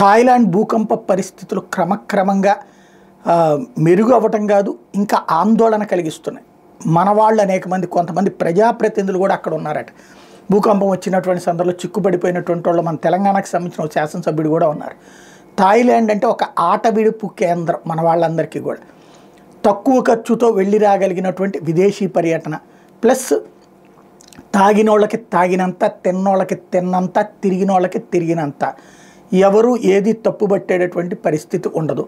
Thailand భూకంప పరిస్థితులు క్రమక్రమంగా మెరుగు అవ్వటం కాదు, ఇంకా ఆందోళన కలిగిస్తున్నాయి. మన వాళ్ళు అనేక మంది, కొంతమంది ప్రజాప్రతినిధులు కూడా అక్కడ ఉన్నారట. భూకంపం వచ్చినటువంటి సందర్భంలో చిక్కుపడిపోయినటువంటి వాళ్ళు మన తెలంగాణకు సంబంధించిన ఒక శాసనసభ్యుడు కూడా ఉన్నారు. థాయిలాండ్ అంటే ఒక ఆట విడుపు కేంద్రం మన వాళ్ళందరికీ కూడా. తక్కువ ఖర్చుతో వెళ్ళి రాగలిగినటువంటి విదేశీ పర్యటన, ప్లస్ తాగినోళ్ళకి తాగినంత, తిన్నోళ్ళకి తిన్నంత, తిరిగినోళ్ళకి తిరిగినంత, ఎవరు ఏది తప్పుబట్టేటటువంటి పరిస్థితి ఉండదు.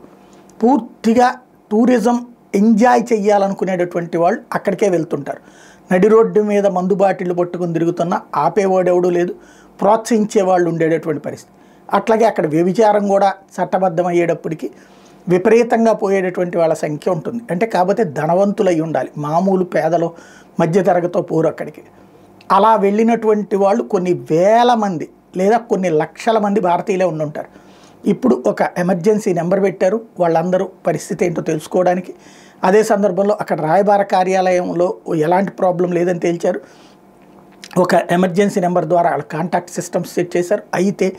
పూర్తిగా టూరిజం ఎంజాయ్ చెయ్యాలనుకునేటటువంటి వాళ్ళు అక్కడికే వెళ్తుంటారు. నడి రోడ్డు మీద మందు బాటిళ్ళు పట్టుకుని తిరుగుతున్నా ఆపేవాడెవడూ లేదు, ప్రోత్సహించే వాళ్ళు ఉండేటటువంటి పరిస్థితి. అట్లాగే అక్కడ వ్యభిచారం కూడా చట్టబద్ధం అయ్యేటప్పటికి విపరీతంగా పోయేటటువంటి వాళ్ళ సంఖ్య ఉంటుంది. అంటే కాకపోతే ధనవంతులై ఉండాలి, మామూలు పేదలు మధ్యతరగతితో పోరు అక్కడికి. అలా వెళ్ళినటువంటి వాళ్ళు కొన్ని వేల మంది లేదా కొన్ని లక్షల మంది భారతీయులే ఉండుంటారు. ఇప్పుడు ఒక ఎమర్జెన్సీ నెంబర్ పెట్టారు వాళ్ళందరూ పరిస్థితి ఏంటో తెలుసుకోవడానికి. అదే సందర్భంలో అక్కడ రాయబార కార్యాలయంలో ఎలాంటి ప్రాబ్లం లేదని తేల్చారు. ఒక ఎమర్జెన్సీ నెంబర్ ద్వారా వాళ్ళ కాంటాక్ట్ సిస్టమ్స్ సెట్ చేశారు. అయితే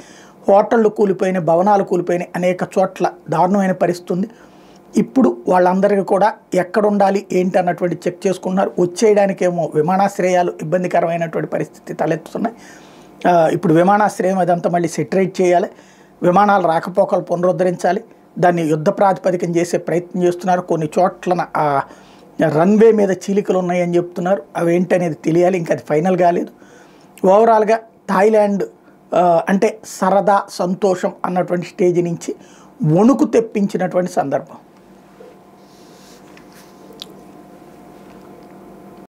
హోటళ్ళు కూలిపోయినాయి, భవనాలు కూలిపోయినాయి, అనేక చోట్ల దారుణమైన పరిస్థితి ఉంది. ఇప్పుడు వాళ్ళందరికీ కూడా ఎక్కడ ఉండాలి ఏంటి అన్నటువంటి చెక్ చేసుకున్నారు. వచ్చేయడానికేమో విమానాశ్రయాలు ఇబ్బందికరమైనటువంటి పరిస్థితి తలెత్తుతున్నాయి. ఇప్పుడు విమానాశ్రయం అదంతా మళ్ళీ సెటరేట్ చేయాలి, విమానాలు రాకపోకలు పునరుద్ధరించాలి, దాన్ని యుద్ధ ప్రాతిపదికన చేసే ప్రయత్నం చేస్తున్నారు. కొన్ని చోట్ల రన్వే మీద చీలికలు ఉన్నాయని చెప్తున్నారు. అవి ఏంటనేది తెలియాలి, ఇంకా అది ఫైనల్ కాలేదు. ఓవరాల్గా థాయిలాండ్ అంటే సరదా సంతోషం అన్నటువంటి స్టేజ్ నుంచి వణుకు తెప్పించినటువంటి సందర్భం.